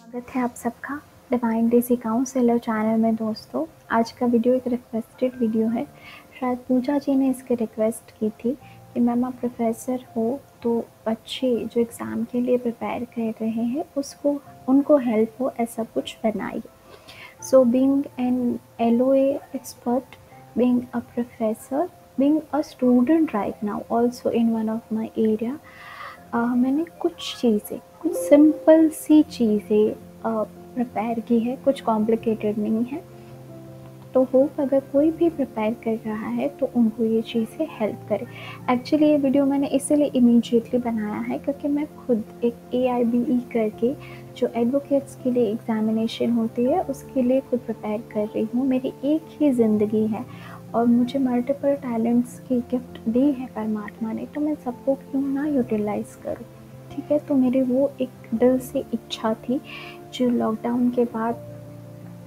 स्वागत है आप सबका डिवाइन डेज़ी काउंसलर चैनल में। दोस्तों, आज का वीडियो एक रिक्वेस्टेड वीडियो है। शायद पूजा जी ने इसकी रिक्वेस्ट की थी कि मैम आप प्रोफेसर हो तो बच्चे जो एग्ज़ाम के लिए प्रिपेयर कर रहे हैं उसको उनको हेल्प हो ऐसा कुछ बनाइए। So being an LOA expert, being a professor, being a student right now also in one of my area, मैंने कुछ सिंपल सी चीज़ें प्रिपेयर की है, कुछ कॉम्प्लिकेटेड नहीं है। तो होप अगर कोई भी प्रिपेयर कर रहा है तो उनको ये चीज़ें हेल्प करे। एक्चुअली ये वीडियो मैंने इसीलिए इमीडिएटली बनाया है क्योंकि मैं खुद एक AIBE करके जो एडवोकेट्स के लिए एग्ज़ामिनेशन होती है उसके लिए खुद प्रिपेयर कर रही हूँ। मेरी एक ही ज़िंदगी है और मुझे मल्टीपल टैलेंट्स की गिफ्ट दी है परमात्मा ने, तो मैं सबको क्यों ना यूटिलाइज़ करूँ। ठीक है, तो मेरी वो एक दिल से इच्छा थी जो लॉकडाउन के बाद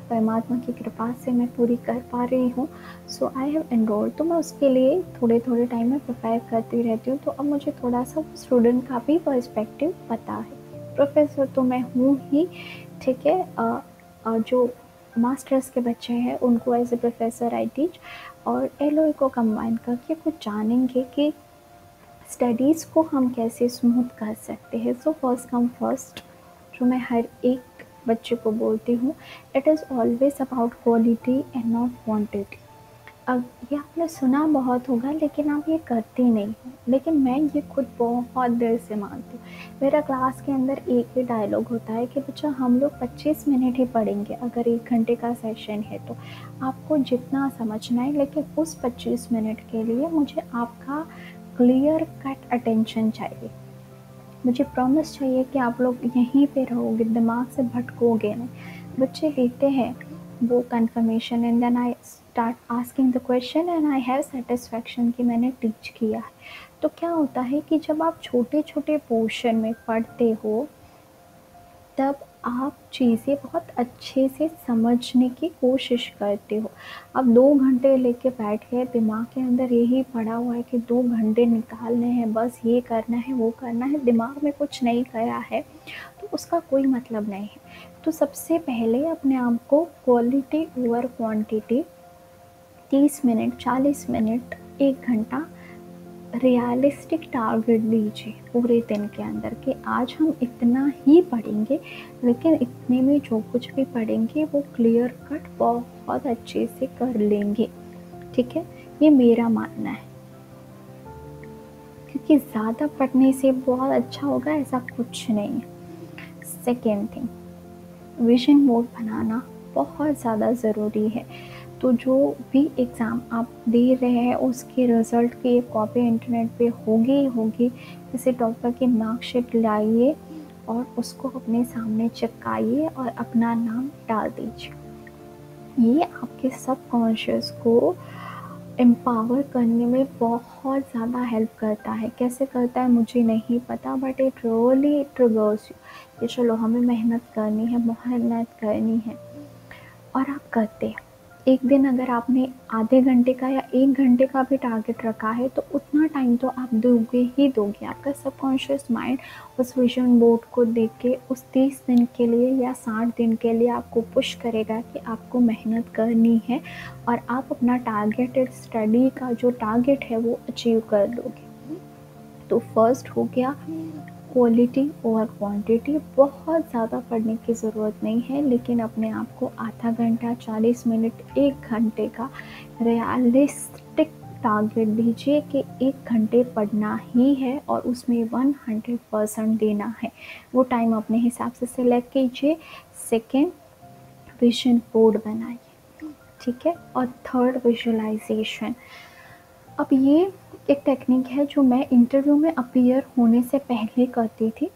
परमात्मा की कृपा से मैं पूरी कर पा रही हूँ। सो आई हैव एनरोल्ड, तो मैं उसके लिए थोड़े थोड़े टाइम में प्रिपेयर करती रहती हूँ। तो अब मुझे थोड़ा सा स्टूडेंट का भी पर्सपेक्टिव पता है। प्रोफेसर तो मैं हूँ ही, ठीक है। जो मास्टर्स के बच्चे हैं उनको as a professor I teach, और LOA को कंबाइन करके कुछ जानेंगे कि स्टडीज़ को हम कैसे स्मूथ कर सकते हैं। सो फर्स्ट कम फर्स्ट जो मैं हर एक बच्चे को बोलती हूँ, it is always about quality and not quantity. अब ये आपने सुना बहुत होगा लेकिन आप ये करते नहीं हो, लेकिन मैं ये खुद बहुत दिल से मानती हूँ। मेरा क्लास के अंदर एक ही डायलॉग होता है कि बच्चा हम लोग 25 मिनट ही पढ़ेंगे, अगर 1 घंटे का सेशन है तो आपको जितना समझना है, लेकिन उस 25 मिनट के लिए मुझे आपका क्लियर कट अटेंशन चाहिए। मुझे प्रॉमिस चाहिए कि आप लोग यहीं पे रहोगे, दिमाग से भटकोगे नहीं। बच्चे लेते हैं वो confirmation and then I start asking the question and I have satisfaction कि मैंने टीच किया है। तो क्या होता है कि जब आप छोटे छोटे पोर्शन में पढ़ते हो तब आप चीज़ें बहुत अच्छे से समझने की कोशिश करते हो। अब 2 घंटे लेके बैठ गए, दिमाग के अंदर यही पड़ा हुआ है कि 2 घंटे निकालने हैं, बस ये करना है वो करना है, दिमाग में कुछ नहीं गया है तो उसका कोई मतलब नहीं है। तो सबसे पहले अपने आप को quality over quantity 30 minute, 40 minute, 1 घंटा रियलिस्टिक टारगेट दीजिए पूरे दिन के अंदर कि आज हम इतना ही पढ़ेंगे, लेकिन इतने में जो कुछ भी पढ़ेंगे वो क्लियर कट बहुत अच्छे से कर लेंगे। ठीक है, ये मेरा मानना है, क्योंकि ज़्यादा पढ़ने से बहुत अच्छा होगा ऐसा कुछ नहीं है। सेकेंड थिंग, विजन बोर्ड बनाना बहुत ज़्यादा ज़रूरी है। तो जो भी एग्ज़ाम आप दे रहे हैं उसके रिज़ल्ट की एक कॉपी इंटरनेट पे होगी ही होगी। किसी टॉपर की मार्कशीट लाइए और उसको अपने सामने चिपकाइए और अपना नाम डाल दीजिए। ये आपके सबकॉन्शियस को एम्पावर करने में बहुत ज़्यादा हेल्प करता है। कैसे करता है मुझे नहीं पता, but it really triggers you कि चलो हमें मेहनत करनी है, मेहनत करनी है, और आप करते हैं। एक दिन अगर आपने आधे घंटे का या 1 घंटे का भी टारगेट रखा है तो उतना टाइम तो आप दोगे ही दोगे। आपका सबकॉन्शियस माइंड उस विजन बोर्ड को देख के उस 30 दिन के लिए या 60 दिन के लिए आपको पुश करेगा कि आपको मेहनत करनी है और आप अपना टारगेटेड स्टडी का जो टारगेट है वो अचीव कर लोगे। तो फर्स्ट हो गया क्वालिटी ओवर क्वांटिटी। बहुत ज़्यादा पढ़ने की ज़रूरत नहीं है, लेकिन अपने आप को आधा घंटा, 40 मिनट, 1 घंटे का रियलिस्टिक टारगेट दीजिए कि 1 घंटे पढ़ना ही है और उसमें 100% देना है। वो टाइम अपने हिसाब से सिलेक्ट कीजिए। सेकेंड, विजन बोर्ड बनाइए, ठीक है। और थर्ड, विजुअलाइजेशन। अब ये एक टेक्निक है जो मैं इंटरव्यू में अपीयर होने से पहले करती थी,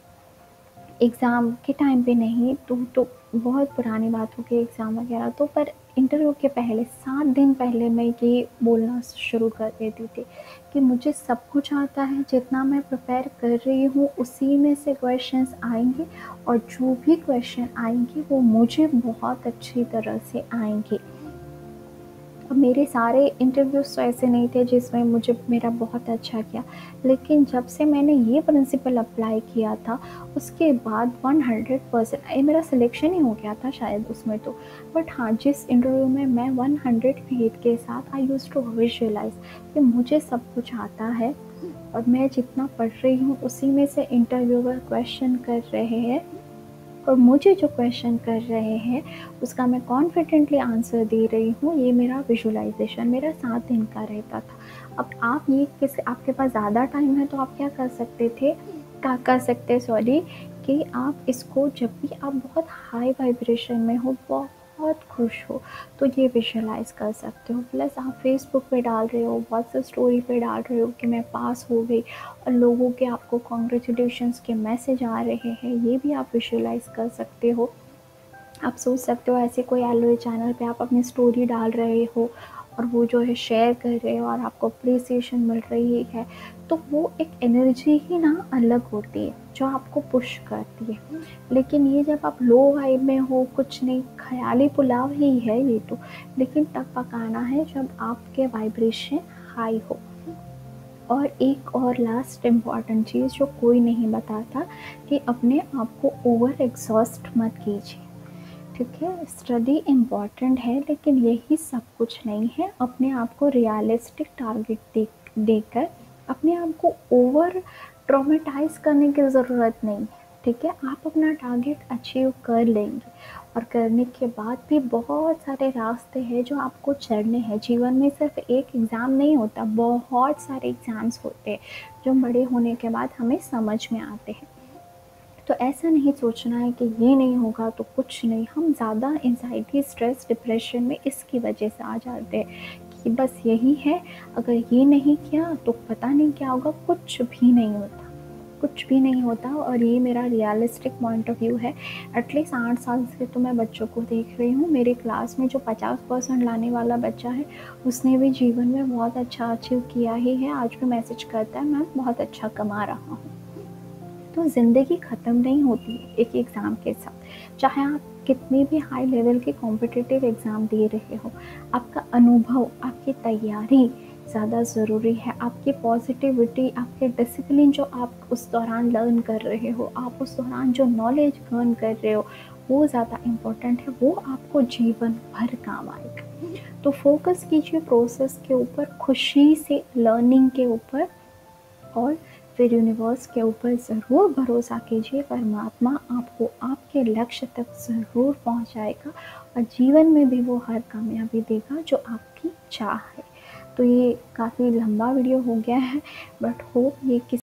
एग्ज़ाम के टाइम पे नहीं। तो बहुत पुरानी बात हो गई एग्ज़ाम वगैरह तो, पर इंटरव्यू के पहले 7 दिन पहले मैं ये बोलना शुरू कर देती थी कि मुझे सब कुछ आता है, जितना मैं प्रिपेयर कर रही हूँ उसी में से क्वेश्चंस आएंगे, और जो भी क्वेश्चन आएंगे वो मुझे बहुत अच्छी तरह से आएंगे। अब मेरे सारे इंटरव्यूज़ तो ऐसे नहीं थे जिसमें मुझे मेरा बहुत अच्छा गया, लेकिन जब से मैंने ये प्रिंसिपल अप्लाई किया था, उसके बाद 100% मेरा सिलेक्शन ही हो गया था शायद उसमें तो। बट हाँ, जिस इंटरव्यू में मैं 100 फेथ के साथ आई यूज्ड टू विजुअलाइज़ कि मुझे सब कुछ आता है और मैं जितना पढ़ रही हूँ उसी में से इंटरव्यूअर क्वेश्चन कर रहे हैं और मुझे जो क्वेश्चन कर रहे हैं उसका मैं कॉन्फिडेंटली आंसर दे रही हूँ, ये मेरा विजुअलाइजेशन मेरा 7 दिन का रहता था। अब आप ये किसी आपके पास ज़्यादा टाइम है तो आप क्या कर सकते थे, क्या कर सकते सॉरी, कि आप इसको जब भी आप बहुत हाई वाइब्रेशन में हो, बहुत खुश हो, तो ये विजुअलाइज़ कर सकते हो। प्लस आप फेसबुक पे डाल रहे हो, व्हाट्सएप स्टोरी पे डाल रहे हो कि मैं पास हो गई और लोगों के आपको कॉन्ग्रेचुलेशंस के मैसेज आ रहे हैं, ये भी आप विजुअलाइज़ कर सकते हो। आप सोच सकते हो ऐसे कोई एलओए चैनल पे आप अपनी स्टोरी डाल रहे हो और वो जो है शेयर कर रहे हो और आपको अप्रिसिएशन मिल रही है, तो वो एक एनर्जी ही ना अलग होती है जो आपको पुश करती है। लेकिन ये जब आप लो वाइब में हो, कुछ नहीं, ख़याली पुलाव ही है ये तो, लेकिन तब पकाना है जब आपके वाइब्रेशन हाई हो। और एक और लास्ट इम्पॉर्टेंट चीज़ जो कोई नहीं बताता, कि अपने आप को ओवर एग्जॉस्ट मत कीजिए। ठीक है, स्टडी इम्पॉर्टेंट है लेकिन यही सब कुछ नहीं है। अपने आप को रियलिस्टिक टारगेट देकर अपने आप को ओवर ट्रॉमेटाइज करने की ज़रूरत नहीं है। ठीक है, आप अपना टारगेट अचीव कर लेंगे और करने के बाद भी बहुत सारे रास्ते हैं जो आपको चढ़ने हैं। जीवन में सिर्फ एक एग्ज़ाम नहीं होता, बहुत सारे एग्ज़ाम्स होते हैं जो बड़े होने के बाद हमें समझ में आते हैं। तो ऐसा नहीं सोचना है कि ये नहीं होगा तो कुछ नहीं। हम ज़्यादा एंजाइटी, स्ट्रेस, डिप्रेशन में इसकी वजह से आ जाते हैं कि बस यही है, अगर ये नहीं किया तो पता नहीं क्या होगा। कुछ भी नहीं होता, कुछ भी नहीं होता। और ये मेरा रियलिस्टिक पॉइंट ऑफ व्यू है। एटलीस्ट 8 साल से तो मैं बच्चों को देख रही हूँ। मेरे क्लास में जो 50% लाने वाला बच्चा है, उसने भी जीवन में बहुत अच्छा अचीव किया ही है। आज भी मैसेज करता है, मैं बहुत अच्छा कमा रहा हूँ। तो ज़िंदगी ख़त्म नहीं होती है एक एग्ज़ाम के साथ। चाहे आप कितनी भी हाई लेवल के कॉम्पिटिटिव एग्ज़ाम दे रहे हो, आपका अनुभव, आपकी तैयारी ज़्यादा ज़रूरी है। आपकी पॉजिटिविटी, आपके डिसिप्लिन जो आप उस दौरान लर्न कर रहे हो, आप उस दौरान जो नॉलेज गेन कर रहे हो, वो ज़्यादा इम्पोर्टेंट है। वो आपको जीवन भर काम आएगा। तो फोकस कीजिए प्रोसेस के ऊपर, खुशी से लर्निंग के ऊपर, और फिर यूनिवर्स के ऊपर ज़रूर भरोसा कीजिए। परमात्मा आपको आपके लक्ष्य तक ज़रूर पहुंचाएगा और जीवन में भी वो हर कामयाबी देगा जो आपकी चाह है। तो ये काफ़ी लंबा वीडियो हो गया है, बट होप ये किसी